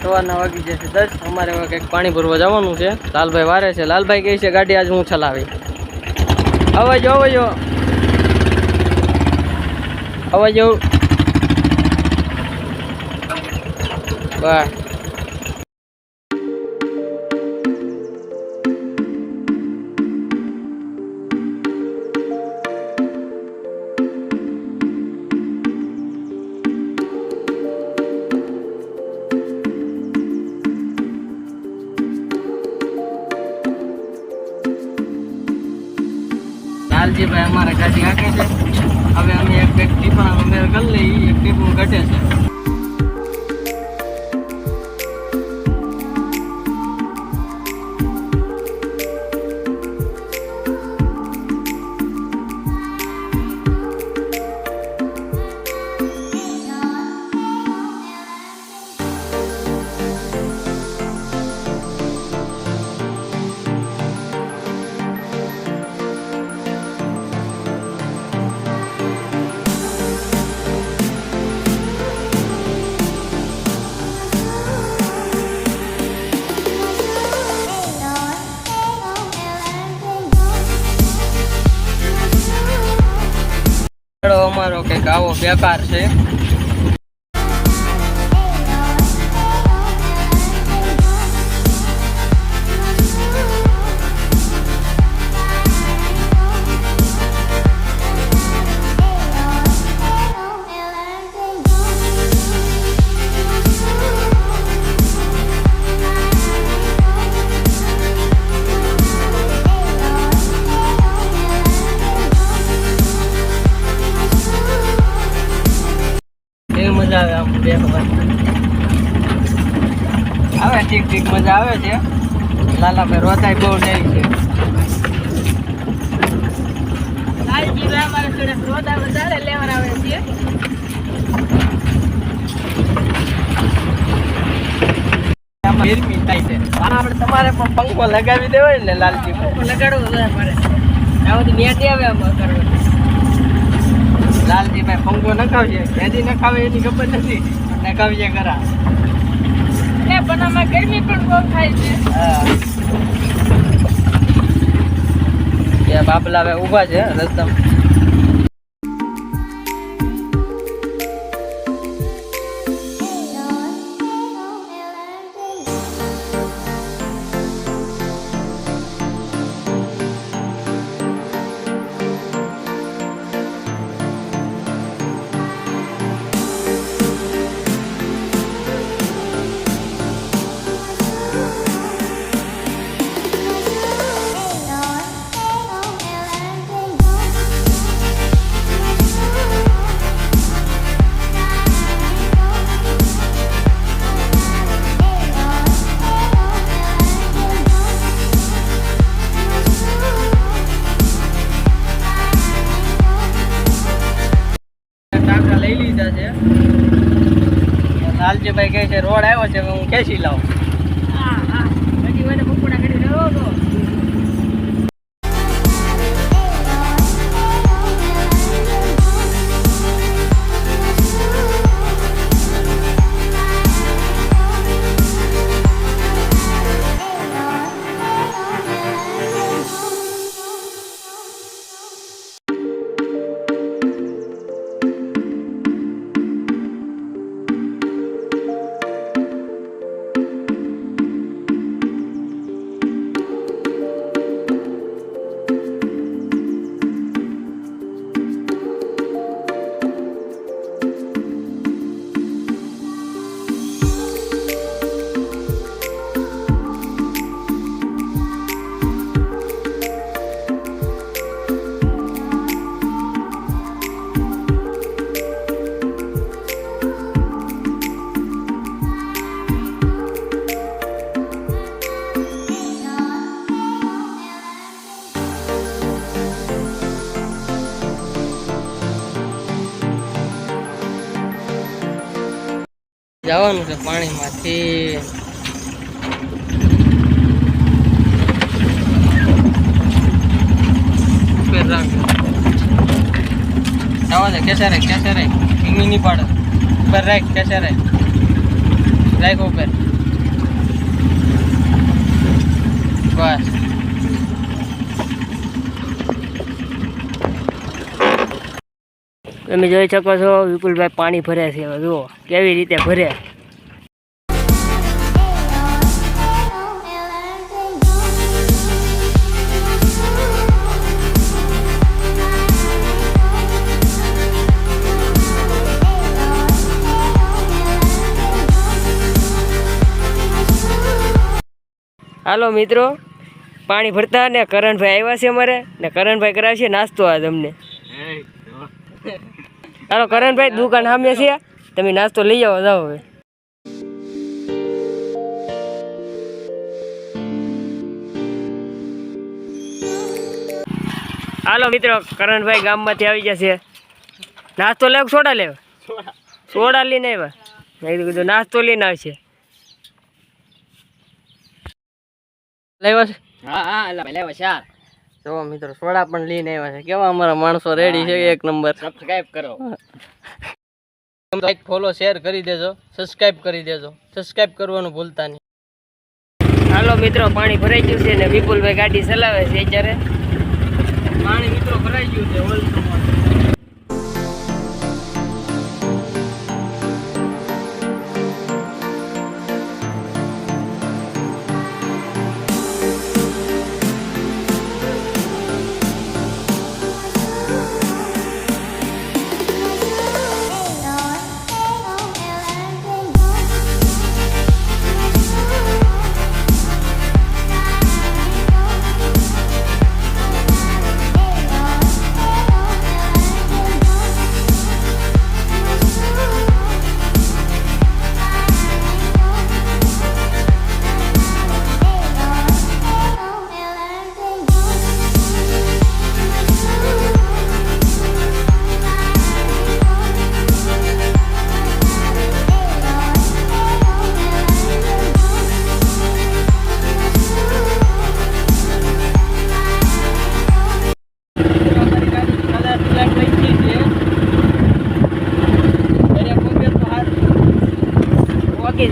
સવારના વાગી જશે 10. અમારે હવે કંઈક પાણી ભરવા જવાનું છે. લાલભાઈ વારે છે. લાલભાઈ કહે છે ગાડી આજ હું ચલાવી. અવાજો બસ લાલજીભાઈ અમારે ગાડી હાંકે છે. હવે અમે એક ટીપા અમે કરી લઈએ. એક ટીપું ઘટે છે. અમારો કંઈક આવો બેકાર છે. મજા આવે આમ આવે ઠીક મજા આવે છે. લાલાભાઈ રોતાય બહુ જાય છે. લાલજીભાઈ અમારે થોડાક રોતા વધારે લેવા આવે છે. ગરમી થાય છે. આપણે તમારે પણ પંખો લગાવી દેવાય ને લાલજીભાઈ લગાડવો પડે. આવું નેટ આવે આમાં કરવા. લાલજીભાઈ પંખો નખાવજે. કેદી નખાવે એની ખબર નથી. નખાવજે ખરા. પણ આમાં ગરમી પણ બહુ થાય છે. હા બાપલા હવે ઊભા છે રસ્તામાં. લઈ લીધા છે. લાલજીભાઈ કહે છે રોડ આવ્યો છે હું ખેંચી લાવું. જવાનું છે પાણીમાંથી. જવા દે કેસે રે હિંગી નહીં પાડે ઉપર રાખ કેસે રાખ ઉપર બસ તમે જોઈ શકો છો વિપુલભાઈ પાણી ભરે છે. હવે જુઓ કેવી રીતે ભરે. હાલો મિત્રો, પાણી ભરતા ને કરણભાઈ આવ્યા છે અમારે, ને કરણભાઈ કરાવશે નાસ્તો આ તમને. હાલો કરણભાઈ, દુકાન સામે છે, તમે નાસ્તો લઈ આવો. જાઓ હવે. હાલો મિત્રો, કરણભાઈ ગામમાંથી આવી જશે. નાસ્તો લેવ સોડા લેવ? સોડા લઈને આવ્યા. મેં કીધું નાસ્તો લઈને આવશે. લેવા છે? હા લેવા છે. જો મિત્રો સોડા પણ લઈને આવ્યા છે. કેવા અમારા માણસો રેડી છે, એક નંબર. સબસ્ક્રાઇબ કરો, લાઈક ફોલો શેર કરી દેજો, સબસ્ક્રાઇબ કરી દેજો. સબસ્ક્રાઇબ કરવાનું ભૂલતા નહીં. હાલો મિત્રો, પાણી ભરાઈ ગયું છે ને વિપુલભાઈ ગાડી ચલાવે છે અત્યારે. પાણી મિત્રો ભરાઈ ગયું છે.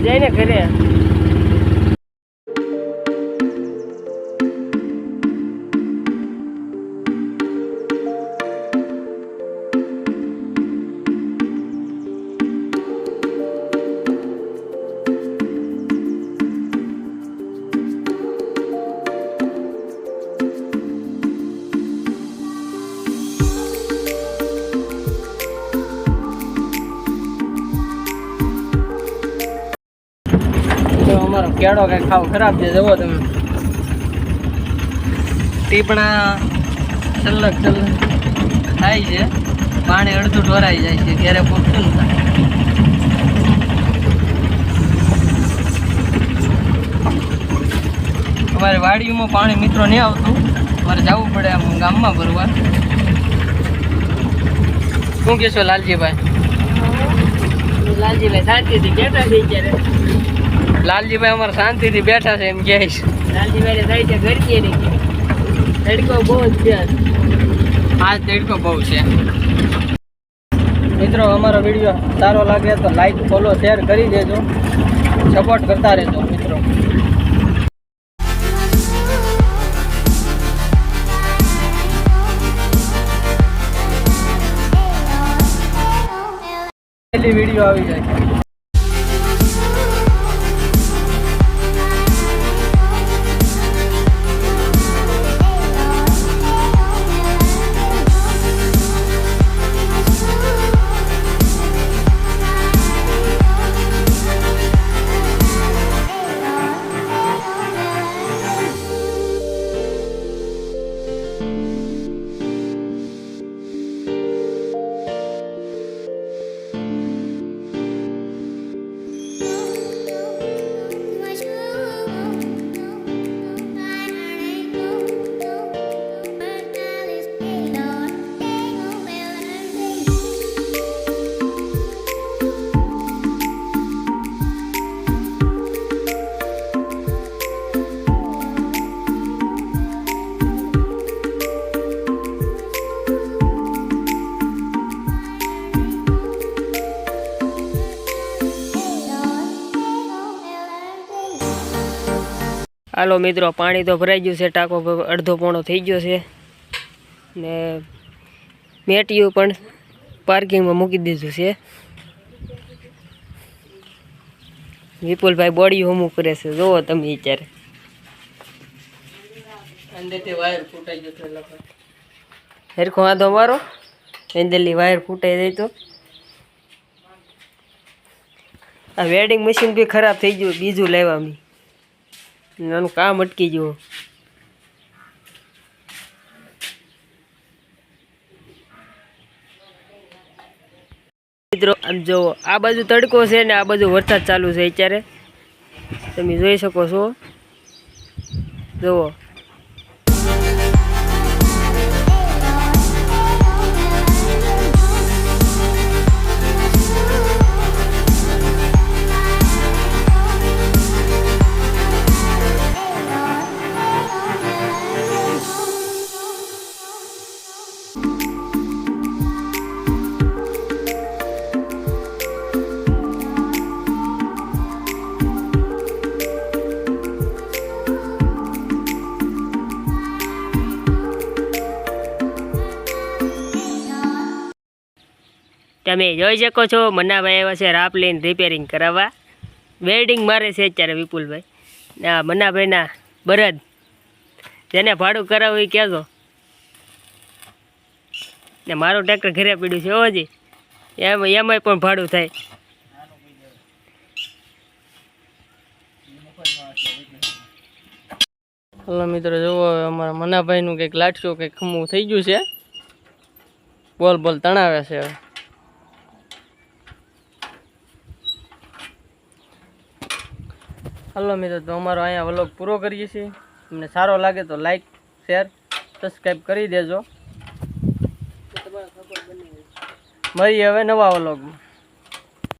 જઈને ઘરે. અમારો કેળો કઈ ખાવ ખરાબ છે. જુઓ તમે, ટીપણા છલ્લક થાય છે. પાણી અડધું ઢોરાઈ જાય છે, ઘેરે પૂછતું ને થાય. અમારે વાડીમાં પાણી મિત્રો નહીં આવતું, મારે જવું પડે આમ ગામમાં ભરવા. શું કહેશો લાલજીભાઈ? લાલજીભાઈ શાંતિથી બેઠા છે અત્યારે. લાલજીભાઈ અમારે શાંતિથી બેઠા છે એમ કહે છે. લાલજીભાઈ થાય છે ઘરથી નહીં, તડકો બહુ જ છે આજ. તડકો બહુ છે. મિત્રો અમારો વિડીયો સારો લાગે તો લાઈક ફોલો શેર કરી દેજો, સપોર્ટ કરતા રહેજો મિત્રો. પહેલી વિડીયો આવી જાય. હાલો મિત્રો, પાણી તો ભરાઈ ગયું છે, ટાંકો અડધો પોણો થઈ ગયો છે ને મેટિયું પણ પાર્કિંગમાં મૂકી દીધું છે. વિપુલભાઈ બોડી હોમું કરે છે, જોવો તમે વિચારે. અંદરથી વાયર ફૂટાઈ ગયો એટલે હેરખો વાંધો મારો, અંદરની વાયર ફૂટાઈ જાય તો. આ વેડિંગ મશીન બી ખરાબ થઈ ગયું, બીજું લેવા મી એનું કામ અટકી ગયું. મિત્રો આમ જુઓ, આ બાજુ તડકો છે ને આ બાજુ વરસાદ ચાલુ છે અત્યારે, તમે જોઈ શકો છો. જુઓ તમે જોઈ શકો છો, મન્નાભાઈ આવ્યા છે રાપ લઈને રિપેરિંગ કરાવવા. વેલ્ડિંગ મારે છે અત્યારે વિપુલભાઈ. ને આ મન્નાભાઈના બળદ, જેને ભાડું કરાવવું એ કહેજો. ને મારું ટ્રેક્ટર ઘરે પીડ્યું છે ઓજી, એમાંય પણ ભાડું થાય. હલો મિત્રો, જુઓ અમારા મનાભાઈનું કંઈક લાટશું કંઈક ખમવું થઈ ગયું છે, બોલ બોલ તણાવે છે હવે. હલો મિત્રો, તો અમારો અહીંયા વ્લોગ પૂરો કરીએ છીએ. તમને સારો લાગે તો લાઈક, શેર, સબસ્ક્રાઈબ કરી દેજો. મળીએ હવે નવા વ્લોગમાં.